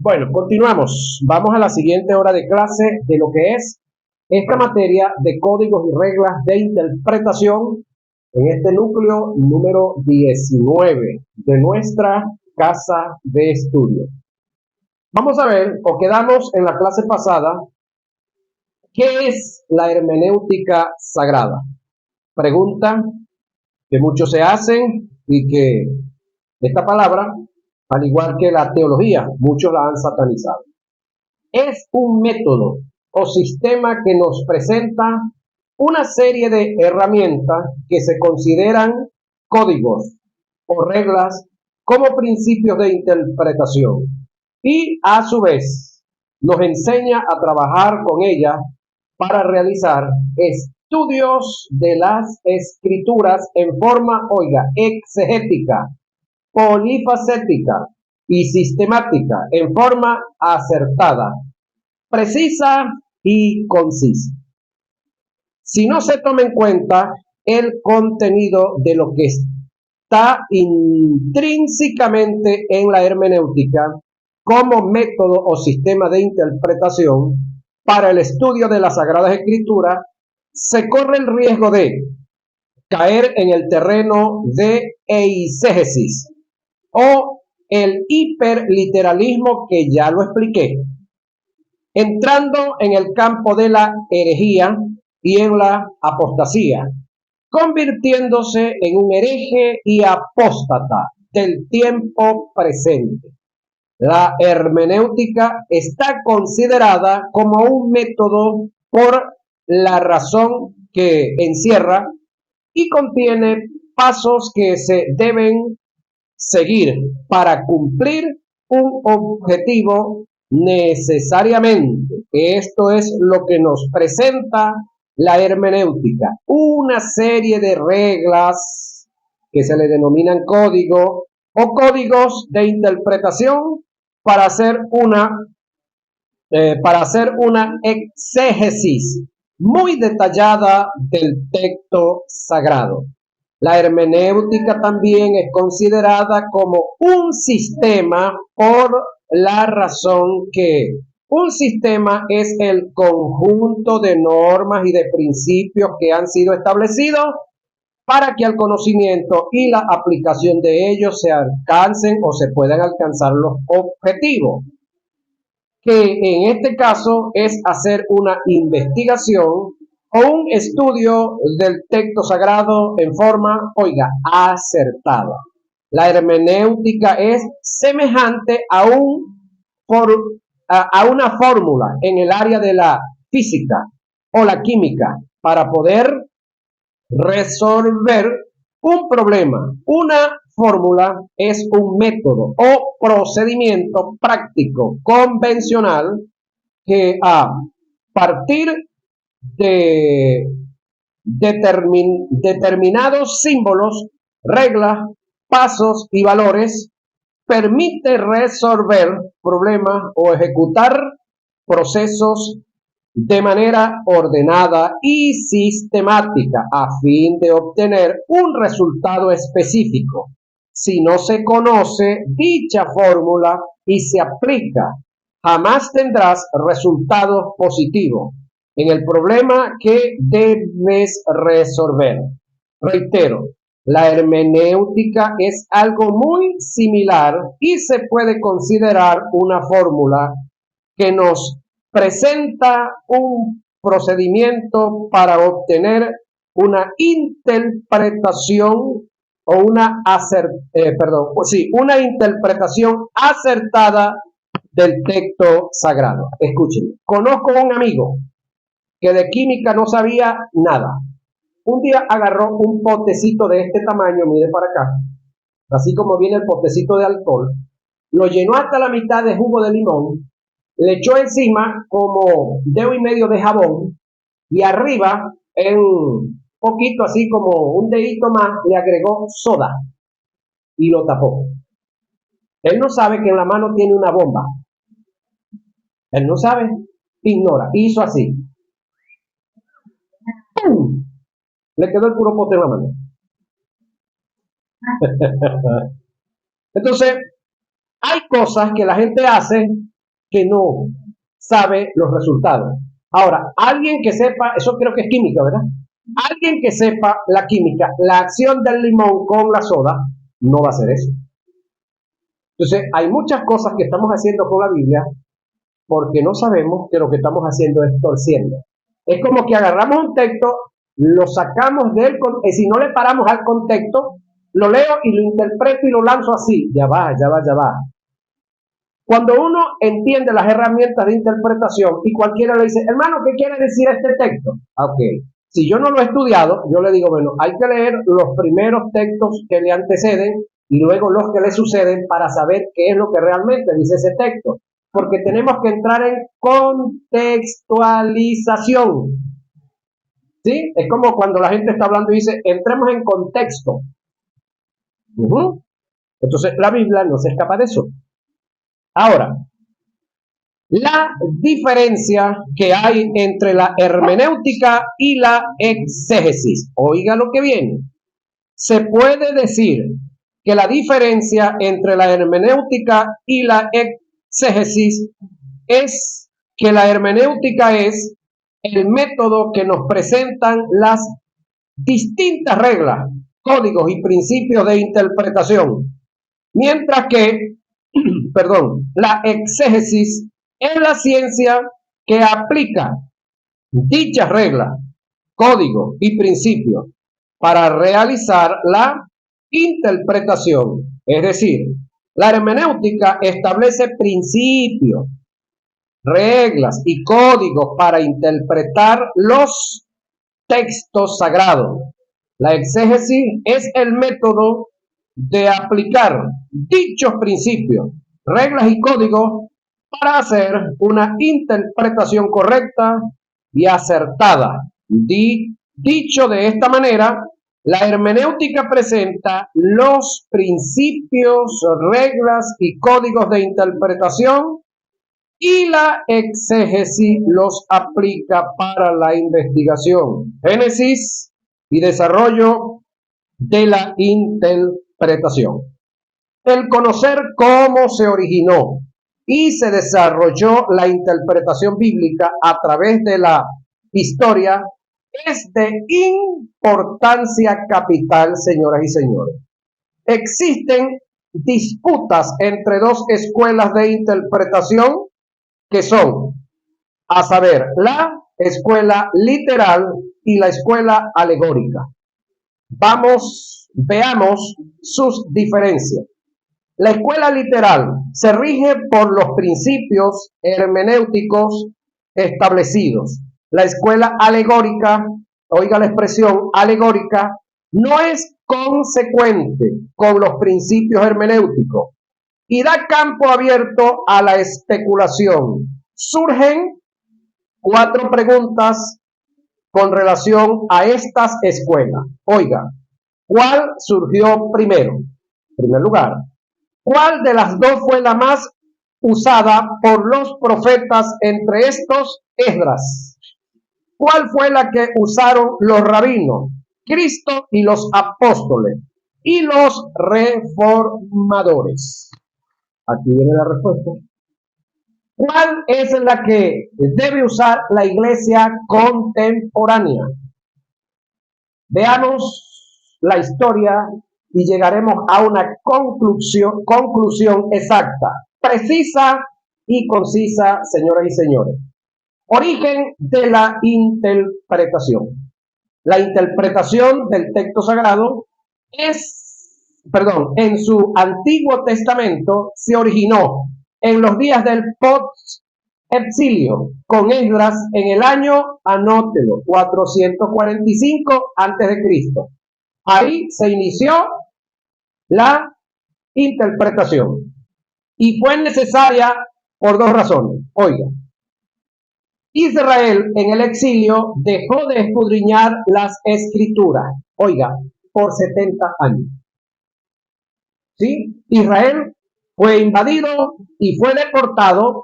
Bueno, continuamos. Vamos a la siguiente hora de clase de lo que es esta materia de códigos y reglas de interpretación en este núcleo número 19 de nuestra casa de estudio. Vamos a ver, o quedamos en la clase pasada, ¿qué es la hermenéutica sagrada? Pregunta que muchos se hacen y que esta palabra, al igual que la teología, muchos la han satanizado. Es un método o sistema que nos presenta una serie de herramientas que se consideran códigos o reglas como principios de interpretación y a su vez nos enseña a trabajar con ellas para realizar estudios de las escrituras en forma, exegética, polifacética y sistemática, en forma acertada, precisa y concisa. Si no se toma en cuenta el contenido de lo que está intrínsecamente en la hermenéutica como método o sistema de interpretación para el estudio de las Sagradas Escrituras, se corre el riesgo de caer en el terreno de eisegesis o el hiperliteralismo, que ya lo expliqué, entrando en el campo de la herejía y en la apostasía, convirtiéndose en un hereje y apóstata del tiempo presente. La hermenéutica está considerada como un método por la razón que encierra y contiene pasos que se deben seguir para cumplir un objetivo necesariamente. Esto es lo que nos presenta la hermenéutica, una serie de reglas que se le denominan código o códigos de interpretación para hacer una exégesis muy detallada del texto sagrado. La hermenéutica también es considerada como un sistema por la razón que un sistema es el conjunto de normas y de principios que han sido establecidos para que el conocimiento y la aplicación de ellos se alcancen o se puedan alcanzar los objetivos, que en este caso es hacer una investigación o un estudio del texto sagrado en forma, acertada. La hermenéutica es semejante a una fórmula en el área de la física o la química para poder resolver un problema. Una fórmula es un método o procedimiento práctico convencional que a partir de determinados símbolos, reglas, pasos y valores permite resolver problemas o ejecutar procesos de manera ordenada y sistemática a fin de obtener un resultado específico. Si no se conoce dicha fórmula y se aplica, jamás tendrás resultados positivos en el problema que debes resolver. Reitero, la hermenéutica es algo muy similar y se puede considerar una fórmula que nos presenta un procedimiento para obtener una interpretación o una interpretación acertada del texto sagrado. Escuchen, conozco a un amigo que de química no sabía nada. Un día agarró un potecito de este tamaño, mire para acá, así como viene el potecito de alcohol, lo llenó hasta la mitad de jugo de limón, le echó encima como dedo y medio de jabón y arriba, en un poquito así como un dedito más, le agregó soda y lo tapó. Él no sabe que en la mano tiene una bomba. Él no sabe, ignora. Hizo así. ¡Pum! Le quedó el puro pote en la mano. Entonces, hay cosas que la gente hace que no sabe los resultados. Ahora, alguien que sepa, eso creo que es química, ¿verdad? Alguien que sepa la química, la acción del limón con la soda, no va a hacer eso. Entonces, hay muchas cosas que estamos haciendo con la Biblia porque no sabemos que lo que estamos haciendo es torciendo. Es como que agarramos un texto, lo sacamos del contexto, si no le paramos al contexto, lo leo y lo interpreto y lo lanzo así. Ya va. Cuando uno entiende las herramientas de interpretación y cualquiera le dice, hermano, ¿qué quiere decir este texto? Ok, si yo no lo he estudiado, yo le digo, bueno, hay que leer los primeros textos que le anteceden y luego los que le suceden para saber qué es lo que realmente dice ese texto. Porque tenemos que entrar en contextualización. ¿Sí? Es como cuando la gente está hablando y dice, entremos en contexto. Entonces, la Biblia no se escapa de eso. Ahora, la diferencia que hay entre la hermenéutica y la exégesis. Oiga lo que viene. Se puede decir que la diferencia entre la hermenéutica y la exégesis es que la hermenéutica es el método que nos presentan las distintas reglas, códigos y principios de interpretación, mientras que, la exégesis es la ciencia que aplica dichas reglas, códigos y principios para realizar la interpretación. Es decir, la hermenéutica establece principios, reglas y códigos para interpretar los textos sagrados. La exégesis es el método de aplicar dichos principios, reglas y códigos para hacer una interpretación correcta y acertada. Dicho de esta manera, la hermenéutica presenta los principios, reglas y códigos de interpretación y la exégesis los aplica para la investigación, génesis y desarrollo de la interpretación. El conocer cómo se originó y se desarrolló la interpretación bíblica a través de la historia es de importancia capital, señoras y señores. Existen disputas entre dos escuelas de interpretación que son, a saber, la escuela literal y la escuela alegórica. Veamos sus diferencias. La escuela literal se rige por los principios hermenéuticos establecidos. La escuela alegórica, oiga la expresión alegórica, no es consecuente con los principios hermenéuticos y da campo abierto a la especulación. Surgen 4 preguntas con relación a estas escuelas. Oiga, ¿cuál surgió primero? En primer lugar, ¿cuál de las dos fue la más usada por los profetas, entre estos Esdras? ¿Cuál fue la que usaron los rabinos, Cristo y los apóstoles y los reformadores? Aquí viene la respuesta. ¿Cuál es la que debe usar la iglesia contemporánea? Veamos la historia y llegaremos a una conclusión exacta, precisa y concisa, señoras y señores. Origen de la interpretación. La interpretación del texto sagrado en su Antiguo Testamento se originó en los días del post-exilio con Esdras en el año, anótelo, 445 a.C. Ahí se inició la interpretación y fue necesaria por 2 razones. Oiga, Israel en el exilio dejó de escudriñar las escrituras, oiga, por 70 años. ¿Sí? Israel fue invadido y fue deportado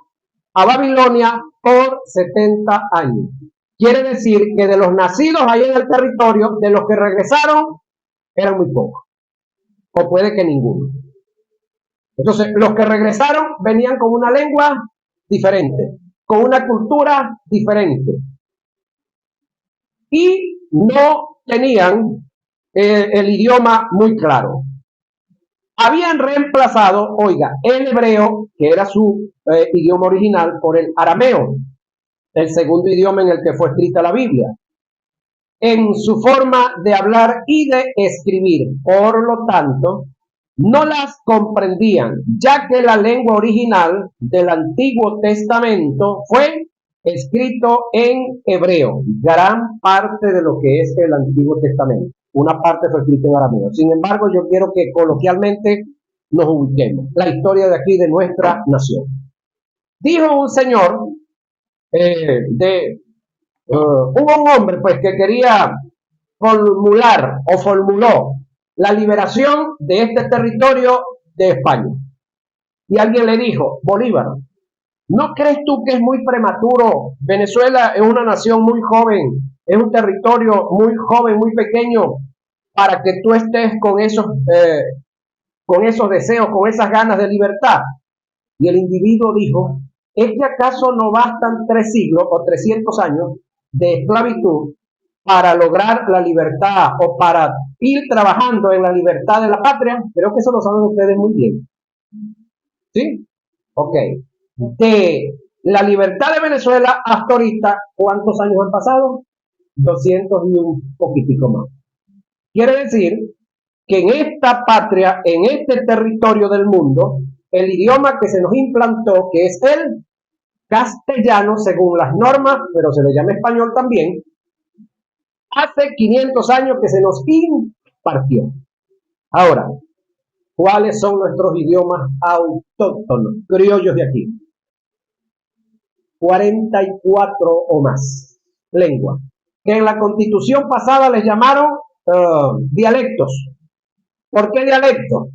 a Babilonia por 70 años. Quiere decir que de los nacidos ahí en el territorio, de los que regresaron, eran muy pocos. O puede que ninguno. Entonces, los que regresaron venían con una lengua diferente, con una cultura diferente. Y no tenían el idioma muy claro. Habían reemplazado, oiga, el hebreo, que era su idioma original, por el arameo, el segundo idioma en el que fue escrita la Biblia, en su forma de hablar y de escribir. Por lo tanto, no las comprendían, ya que la lengua original del Antiguo Testamento fue escrito en hebreo, gran parte de lo que es el Antiguo Testamento. Una parte fue escrita en arameo. Sin embargo, yo quiero que coloquialmente nos ubiquemos. La historia de aquí de nuestra nación. Dijo un señor, hubo un hombre pues que quería formuló la liberación de este territorio de España. Y alguien le dijo, Bolívar, ¿no crees tú que es muy prematuro? Venezuela es una nación muy joven, es un territorio muy joven, muy pequeño, para que tú estés con esos deseos, con esas ganas de libertad. Y el individuo dijo, ¿es que acaso no bastan 3 siglos o 300 años de esclavitud para lograr la libertad o para ir trabajando en la libertad de la patria? Creo que eso lo saben ustedes muy bien. ¿Sí? Ok. De la libertad de Venezuela hasta ahorita, ¿cuántos años han pasado? 200 y un poquitico más. Quiere decir que en esta patria, en este territorio del mundo, el idioma que se nos implantó, que es el castellano, según las normas, pero se le llama español también, hace 500 años que se nos impartió. Ahora, ¿cuáles son nuestros idiomas autóctonos, criollos de aquí? 44 o más lenguas, que en la constitución pasada les llamaron dialectos. ¿Por qué dialectos?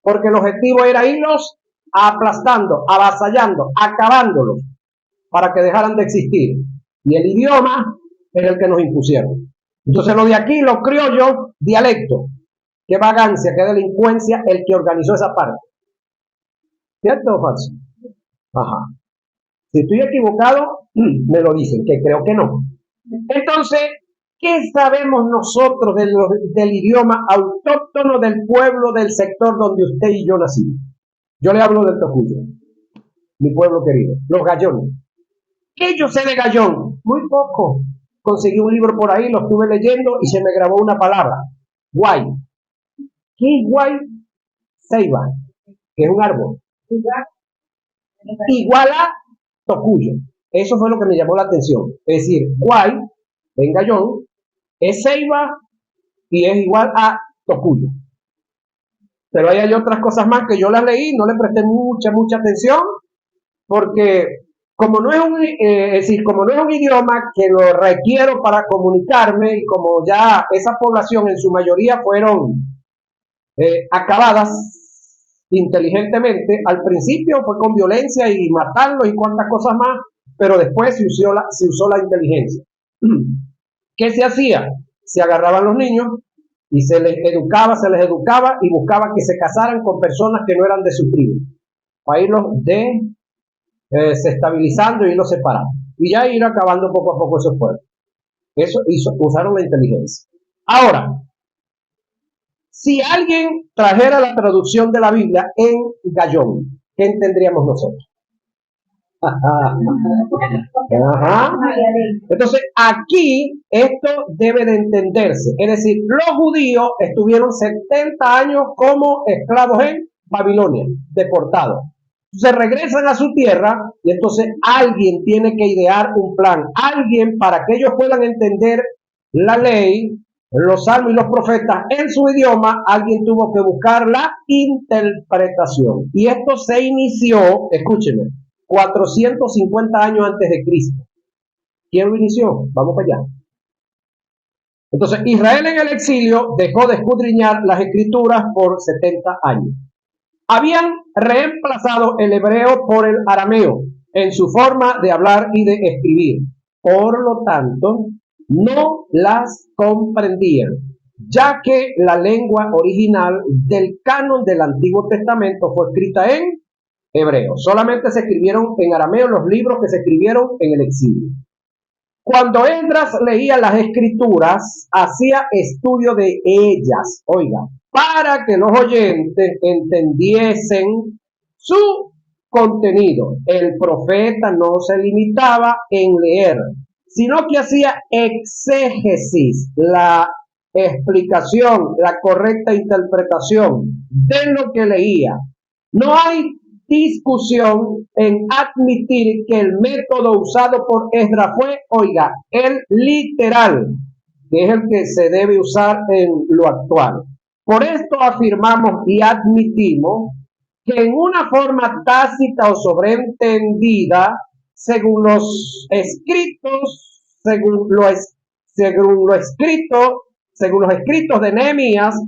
Porque el objetivo era irlos aplastando, avasallando, acabándolos, para que dejaran de existir. Y el idioma era el que nos impusieron. Entonces lo de aquí, los criollos, dialectos. Qué vagancia, qué delincuencia el que organizó esa parte. ¿Cierto o falso? Ajá. Si estoy equivocado, me lo dicen, que creo que no. Entonces, ¿qué sabemos nosotros del idioma autóctono del pueblo, del sector donde usted y yo nacimos? Yo le hablo del Tocuyo, mi pueblo querido, los Gallones. ¿Qué yo sé de Gallón? Muy poco. Conseguí un libro por ahí, lo estuve leyendo y se me grabó una palabra, guay. ¿Qué es guay? Ceiba, que es un árbol. Igual a Tocuyo. Eso fue lo que me llamó la atención. Es decir, guay, en Gallón, es ceiba y es igual a Tocuyo. Pero ahí hay otras cosas más que yo las leí, no le presté mucha atención, porque como no es un idioma que lo requiero para comunicarme, y como ya esa población en su mayoría fueron acabadas inteligentemente, al principio fue con violencia y matarlos y cuantas cosas más, pero después se usó la inteligencia. ¿Qué se hacía? Se agarraban los niños y se les educaba y buscaba que se casaran con personas que no eran de su tribu, para irlos desestabilizando y irlos separando. Y ya ir acabando poco a poco esos pueblos. Eso usaron la inteligencia. Ahora, si alguien trajera la traducción de la Biblia en Gallón, ¿qué entendríamos nosotros? Ajá. Entonces, aquí esto debe de entenderse. Es decir, los judíos estuvieron 70 años como esclavos en Babilonia, deportados. Se regresan a su tierra y entonces alguien tiene que idear un plan. Alguien, para que ellos puedan entender la ley, los salmos y los profetas en su idioma, alguien tuvo que buscar la interpretación. Y esto se inició, escúchenme, 450 años antes de Cristo. ¿Quién lo inició? Vamos para allá. Entonces, Israel en el exilio dejó de escudriñar las escrituras por 70 años. Habían reemplazado el hebreo por el arameo en su forma de hablar y de escribir. Por lo tanto, no las comprendían, ya que la lengua original del canon del Antiguo Testamento fue escrita en hebreo. Solamente se escribieron en arameo los libros que se escribieron en el exilio. Cuando Esdras leía las escrituras, hacía estudio de ellas, oiga, para que los oyentes entendiesen su contenido. El profeta no se limitaba en leer, sino que hacía exégesis, la explicación, la correcta interpretación de lo que leía. No hay discusión en admitir que el método usado por Esdras fue, oiga, el literal, que es el que se debe usar en lo actual. Por esto afirmamos y admitimos que en una forma tácita o sobreentendida, según los escritos, según los escritos de Nehemías,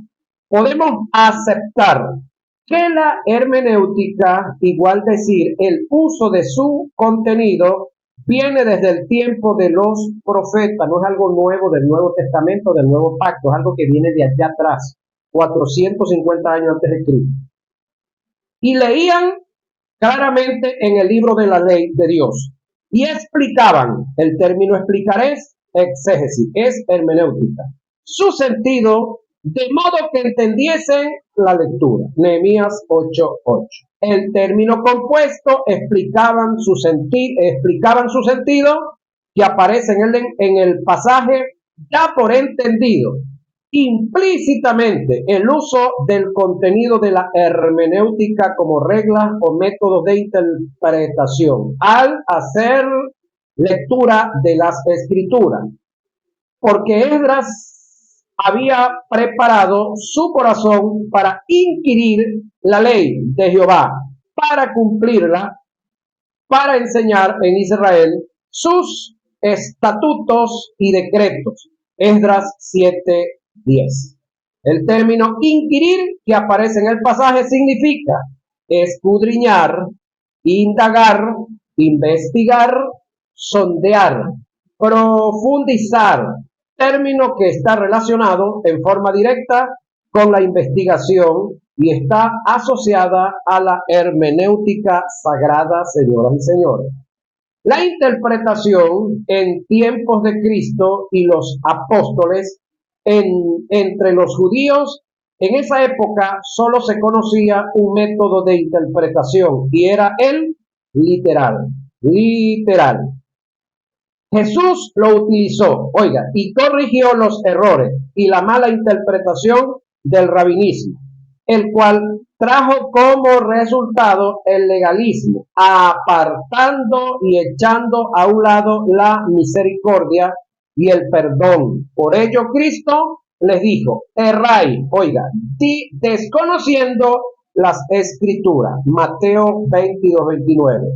podemos aceptar que la hermenéutica, igual decir, el uso de su contenido, viene desde el tiempo de los profetas, no es algo nuevo del Nuevo Testamento, del Nuevo Pacto, es algo que viene de allá atrás, 450 años antes de Cristo. Y leían claramente en el libro de la ley de Dios y explicaban, el término explicar es exégesis, es hermenéutica, su sentido, de modo que entendiesen la lectura. Nehemías 8:8. El término compuesto explicaban su sentido que aparece en el pasaje ya por entendido. Implícitamente el uso del contenido de la hermenéutica como reglas o métodos de interpretación al hacer lectura de las escrituras. Porque Esdras había preparado su corazón para inquirir la ley de Jehová, para cumplirla, para enseñar en Israel sus estatutos y decretos. Esdras 7:10. El término inquirir que aparece en el pasaje significa escudriñar, indagar, investigar, sondear, profundizar, término que está relacionado en forma directa con la investigación y está asociada a la hermenéutica sagrada, señoras y señores. La interpretación en tiempos de Cristo y los apóstoles entre los judíos, en esa época solo se conocía un método de interpretación y era el literal. Jesús lo utilizó, oiga, y corrigió los errores y la mala interpretación del rabinismo, el cual trajo como resultado el legalismo, apartando y echando a un lado la misericordia y el perdón. Por ello Cristo les dijo, erráis, oiga, desconociendo las escrituras. Mateo 22:29.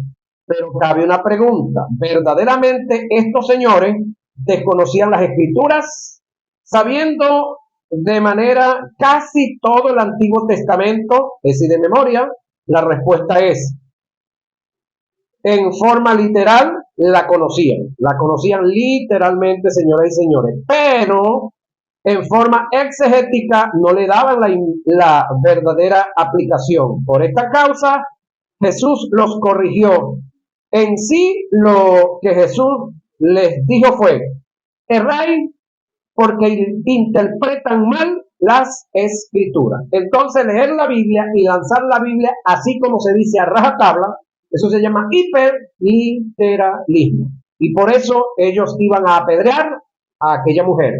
Pero cabe una pregunta, ¿verdaderamente estos señores desconocían las escrituras, sabiendo de manera casi todo el Antiguo Testamento, es decir, de memoria? La respuesta es, en forma literal, la conocían literalmente, señoras y señores, pero en forma exegética no le daban la verdadera aplicación. Por esta causa, Jesús los corrigió. En sí, lo que Jesús les dijo fue, erráis porque interpretan mal las escrituras. Entonces, leer la Biblia y lanzar la Biblia, así como se dice a rajatabla, eso se llama hiperliteralismo. Y por eso ellos iban a apedrear a aquella mujer.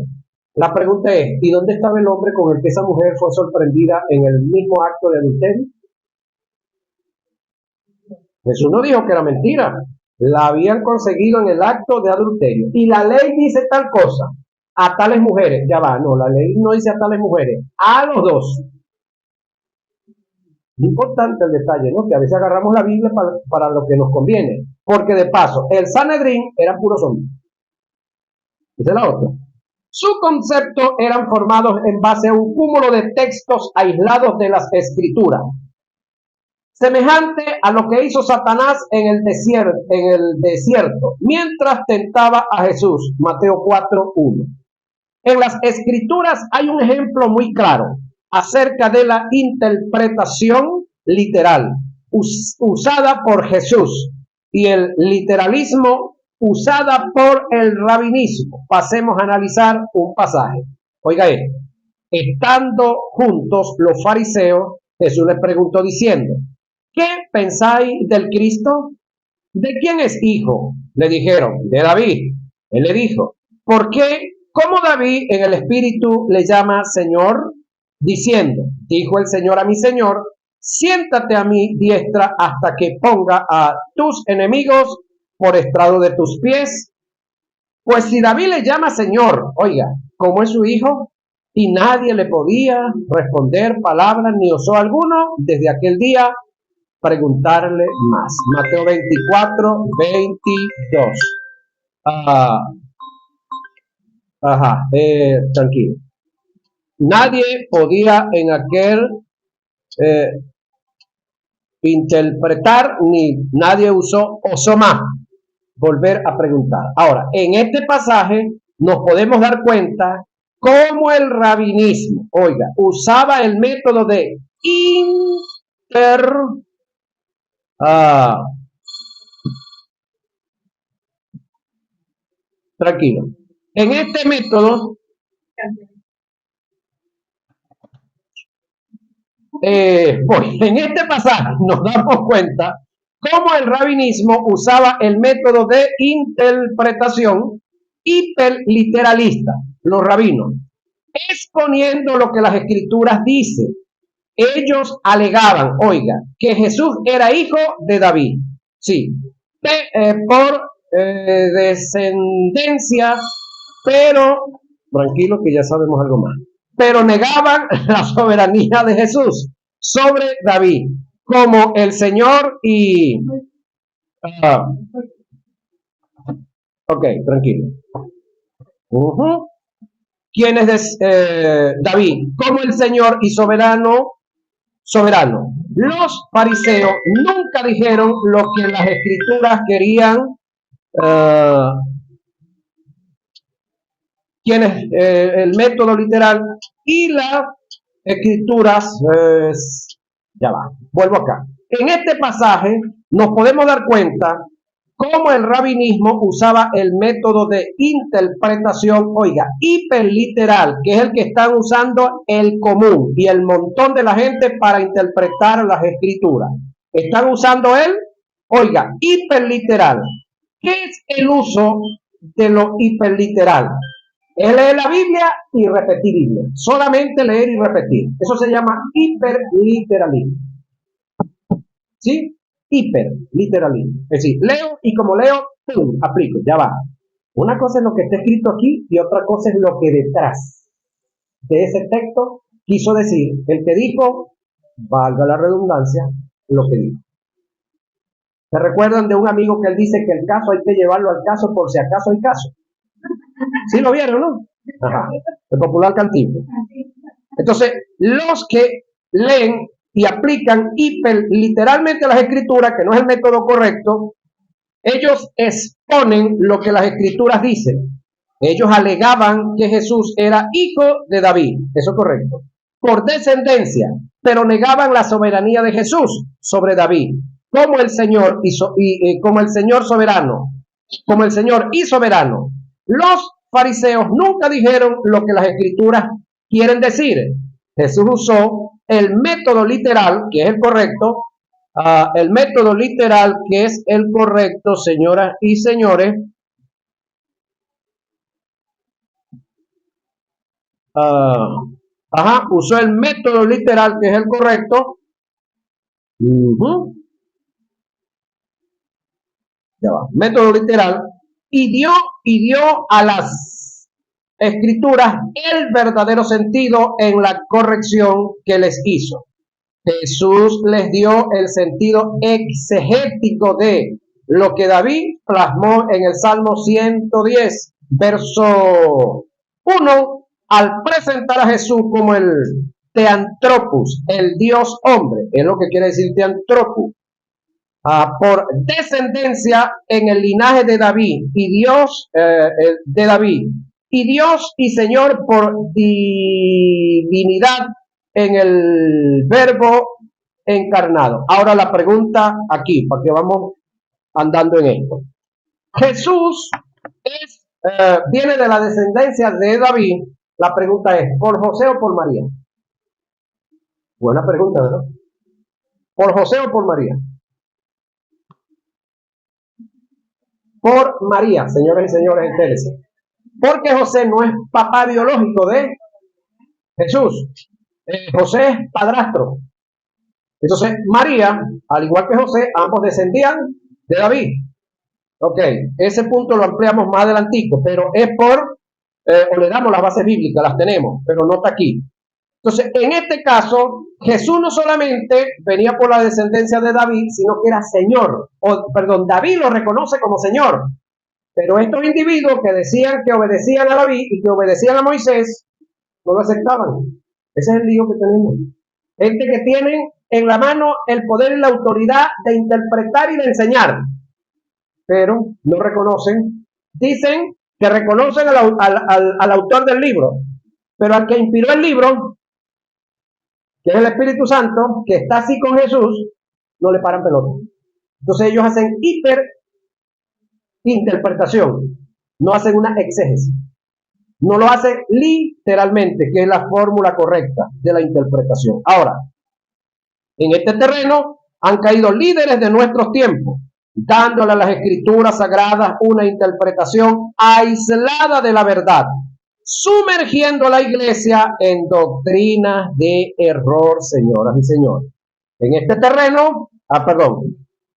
La pregunta es, ¿y dónde estaba el hombre con el que esa mujer fue sorprendida en el mismo acto de adulterio? Jesús no dijo que era mentira, la habían conseguido en el acto de adulterio. Y la ley dice tal cosa, a tales mujeres, ya va, no, la ley no dice a tales mujeres, a los dos. Importante el detalle, ¿no? Que a veces agarramos la Biblia para lo que nos conviene, porque de paso, el Sanedrín era puro hombres. Esa es la otra. Sus conceptos eran formados en base a un cúmulo de textos aislados de las escrituras, semejante a lo que hizo Satanás en el desierto, mientras tentaba a Jesús. Mateo 4:1. En las escrituras hay un ejemplo muy claro acerca de la interpretación literal. usada por Jesús y el literalismo usada por el rabinismo. Pasemos a analizar un pasaje. Oiga esto. Estando juntos los fariseos, Jesús les preguntó diciendo: ¿qué pensáis del Cristo? ¿De quién es hijo? Le dijeron: de David. Él le dijo: ¿por qué? ¿Cómo David en el Espíritu le llama Señor? Diciendo: dijo el Señor a mi Señor, siéntate a mi diestra hasta que ponga a tus enemigos por estrado de tus pies. Pues si David le llama Señor, oiga, ¿cómo es su hijo? Y nadie le podía responder palabra ni osó alguno desde aquel día preguntarle más. Mateo 24, 22. Tranquilo. Nadie podía en aquel interpretar, ni nadie osó más volver a preguntar. Ahora, en este pasaje nos podemos dar cuenta cómo el rabinismo, oiga, usaba el método de tranquilo. En este método, en este pasaje nos damos cuenta cómo el rabinismo usaba el método de interpretación hiperliteralista, los rabinos, exponiendo lo que las escrituras dicen. Ellos alegaban, oiga, que Jesús era hijo de David, sí, por descendencia, pero, tranquilo que ya sabemos algo más, pero negaban la soberanía de Jesús sobre David, como el Señor y... ok, tranquilo. ¿Quién es David? Como el Señor y soberano. Los fariseos nunca dijeron lo que las escrituras querían. ¿Quién es el método literal? Y las escrituras, ya va, vuelvo acá. En este pasaje nos podemos dar cuenta cómo el rabinismo usaba el método de interpretación, oiga, hiperliteral, que es el que están usando el común y el montón de la gente para interpretar las escrituras. Están usando el, oiga, hiperliteral. ¿Qué es el uso de lo hiperliteral? Es leer la Biblia y repetir Biblia. Solamente leer y repetir. Eso se llama hiperliteralismo. ¿Sí? Hiperliteralismo. Es decir, leo y como leo, ¡pum!, aplico, ya va. Una cosa es lo que está escrito aquí y otra cosa es lo que detrás de ese texto quiso decir el que dijo, valga la redundancia, lo que dijo. ¿Se recuerdan de un amigo que él dice que el caso hay que llevarlo al caso por si acaso hay caso? ¿Sí lo vieron, no? Ajá, el popular cantinflas. Entonces, los que leen y aplican literalmente las escrituras, que no es el método correcto, ellos exponen lo que las escrituras dicen. Ellos alegaban que Jesús era hijo de David, eso es correcto, por descendencia, pero negaban la soberanía de Jesús sobre David, como el Señor como el Señor soberano, como el Señor y soberano. Los fariseos nunca dijeron lo que las escrituras quieren decir. Jesús usó el método literal, que es el correcto, el método literal, que es el correcto, señoras y señores, usó el método literal, que es el correcto, ya va, método literal, y dio a las escrituras el verdadero sentido en la corrección que les hizo. Jesús les dio el sentido exegético de lo que David plasmó en el Salmo 110, verso 1, al presentar a Jesús como el Theanthropos, el Dios hombre, es lo que quiere decir Theanthropos, por descendencia en el linaje de David y Dios de David y Dios y Señor por divinidad en el verbo encarnado. Ahora la pregunta aquí, para que vamos andando en esto. Jesús viene de la descendencia de David. La pregunta es, ¿por José o por María? Buena pregunta, ¿verdad? ¿Por José o por María? Por María, señores y señores, entérese. Porque José no es papá biológico de Jesús. José es padrastro. Entonces, María, al igual que José, ambos descendían de David. Ok, ese punto lo ampliamos más adelantico, pero es o le damos las bases bíblicas, las tenemos, pero no está aquí. Entonces, en este caso, Jesús no solamente venía por la descendencia de David, sino que era Señor, David lo reconoce como Señor, pero estos individuos que decían que obedecían a David y que obedecían a Moisés, no lo aceptaban. Ese es el lío que tenemos. Gente que tienen en la mano el poder y la autoridad de interpretar y de enseñar, pero no reconocen. Dicen que reconocen al autor del libro, pero al que inspiró el libro, que es el Espíritu Santo, que está así con Jesús, no le paran pelota. Entonces ellos hacen hiperinterpretación, no hacen una exégesis. No lo hacen literalmente, que es la fórmula correcta de la interpretación. Ahora, en este terreno han caído líderes de nuestros tiempos, dándole a las escrituras sagradas una interpretación aislada de la verdad, sumergiendo a la iglesia en doctrinas de error, señoras y señores. En este terreno,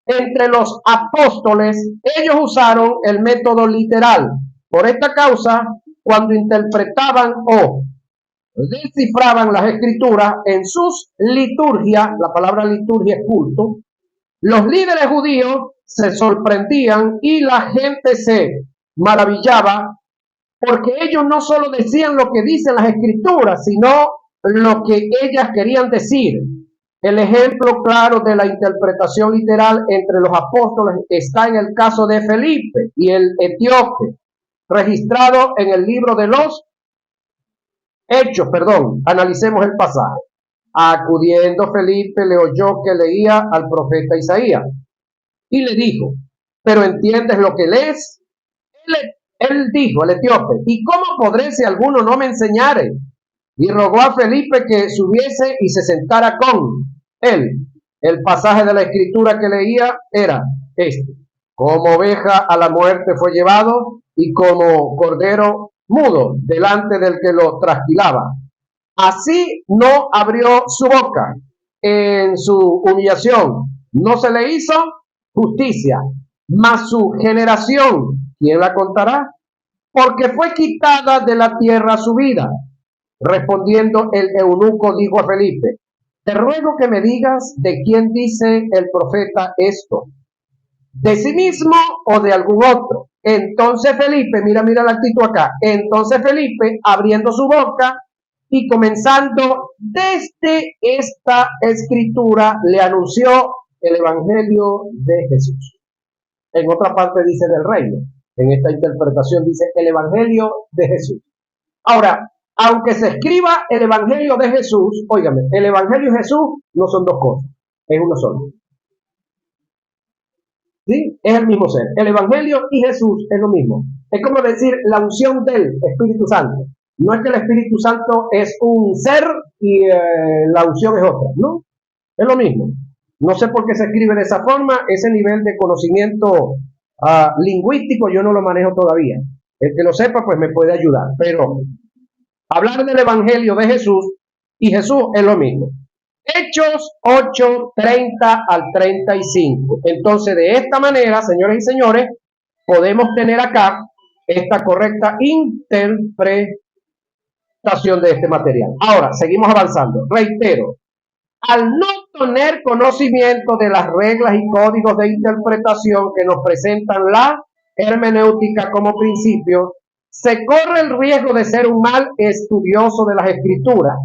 entre los apóstoles, ellos usaron el método literal. Por esta causa, cuando interpretaban o descifraban las escrituras en sus liturgias, la palabra liturgia es culto, los líderes judíos se sorprendían y la gente se maravillaba porque ellos no solo decían lo que dicen las escrituras, sino lo que ellas querían decir. El ejemplo claro de la interpretación literal entre los apóstoles está en el caso de Felipe y el etíope, registrado en el libro de los Hechos. Analicemos el pasaje. Acudiendo Felipe, le oyó que leía al profeta Isaías y le dijo, ¿pero entiendes lo que lees? Él dijo, el etíope, ¿y cómo podré si alguno no me enseñare? Y rogó a Felipe que subiese y se sentara con él. El pasaje de la escritura que leía era este: como oveja a la muerte fue llevado, y como cordero mudo delante del que lo trasquilaba. Así no abrió su boca. En su humillación no se le hizo justicia, mas su generación, ¿quién la contará? Porque fue quitada de la tierra su vida. Respondiendo el eunuco dijo a Felipe, te ruego que me digas de quién dice el profeta esto, de sí mismo o de algún otro. Entonces Felipe, mira la actitud acá, entonces Felipe, abriendo su boca y comenzando desde esta escritura, le anunció el evangelio de Jesús. En otra parte dice del reino, en esta interpretación dice el evangelio de Jesús. Ahora, aunque se escriba el evangelio de Jesús, óigame, el evangelio y Jesús no son dos cosas, es uno solo. ¿Sí? Es el mismo ser. El evangelio y Jesús es lo mismo. Es como decir la unción del Espíritu Santo. No es que el Espíritu Santo es un ser y la unción es otra, ¿no? Es lo mismo. No sé por qué se escribe de esa forma. Ese nivel de conocimiento lingüístico yo no lo manejo todavía. El que lo sepa pues me puede ayudar. Pero hablar del evangelio de Jesús y Jesús es lo mismo. Hechos 8, 30 al 35. Entonces, de esta manera, señores y señores, podemos tener acá esta correcta interpretación de este material. Ahora, seguimos avanzando. Reitero, al no tener conocimiento de las reglas y códigos de interpretación que nos presentan la hermenéutica como principio, se corre el riesgo de ser un mal estudioso de las escrituras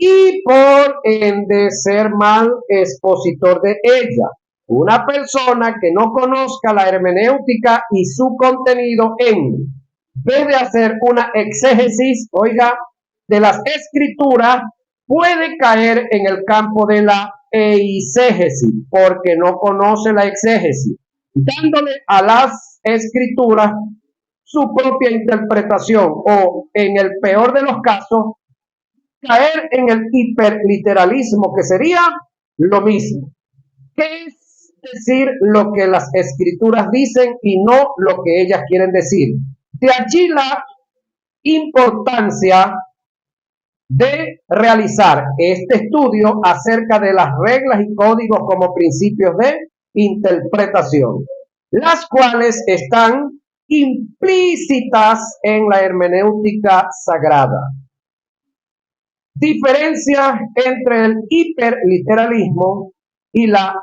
y por ende ser mal expositor de ella. Una persona que no conozca la hermenéutica y su contenido en vez de hacer una exégesis, oiga, de las escrituras, puede caer en el campo de la eisegesis, porque no conoce la exégesis, dándole a las escrituras su propia interpretación o, en el peor de los casos, caer en el hiperliteralismo, que sería lo mismo, que es decir lo que las escrituras dicen y no lo que ellas quieren decir. De allí la importancia de realizar este estudio acerca de las reglas y códigos como principios de interpretación, las cuales están implícitas en la hermenéutica sagrada. Diferencia entre el hiperliteralismo y la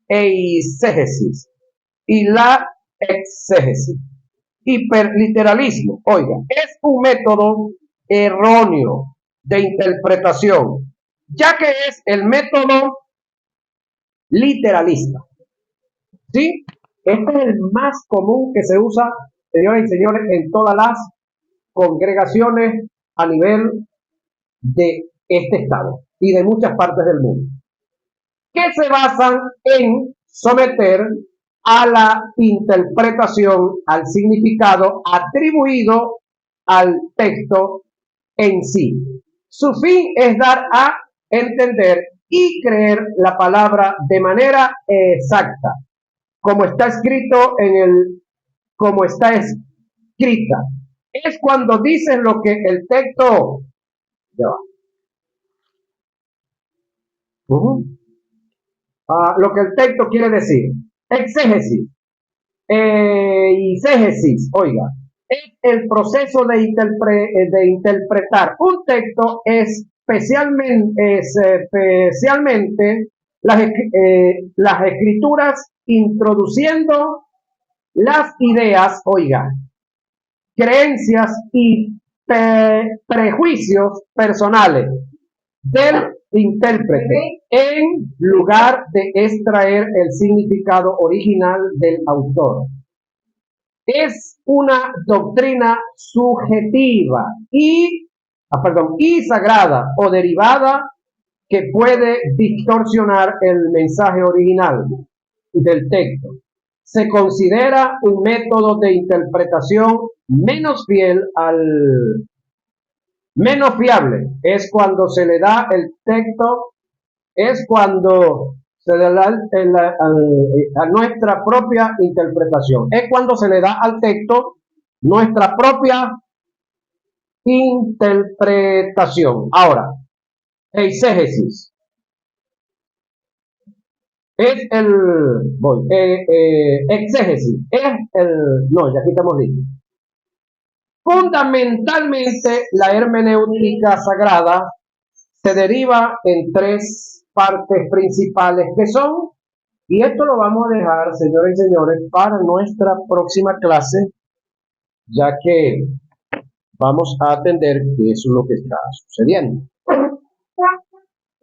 eisegesis y la exégesis. Hiperliteralismo, oiga, es un método erróneo de interpretación, ya que es el método literalista. ¿Sí? Este es el más común que se usa, señores y señores, en todas las congregaciones a nivel de este estado y de muchas partes del mundo, que se basan en someter a la interpretación, al significado atribuido al texto en sí. Su fin es dar a entender y creer la palabra de manera exacta, como está escrito como está escrita. Es cuando dicen lo que el texto lo que el texto quiere decir. Exégesis, eisegesis, oiga, es el proceso de interpretar un texto, especialmente las escrituras, introduciendo las ideas, oiga, creencias y prejuicios personales del intérprete, en lugar de extraer el significado original del autor. Es una doctrina subjetiva y sagrada o derivada que puede distorsionar el mensaje original del texto. Se considera un método de interpretación menos fiable. Es cuando se le da el texto, es cuando se le da a nuestra propia interpretación, es cuando se le da al texto nuestra propia interpretación. Ahora, eisegesis es exégesis es ya aquí estamos listos. Fundamentalmente, la hermenéutica sagrada se deriva en tres partes principales que son, y esto lo vamos a dejar, señores y señores, para nuestra próxima clase, ya que vamos a atender qué es lo que está sucediendo.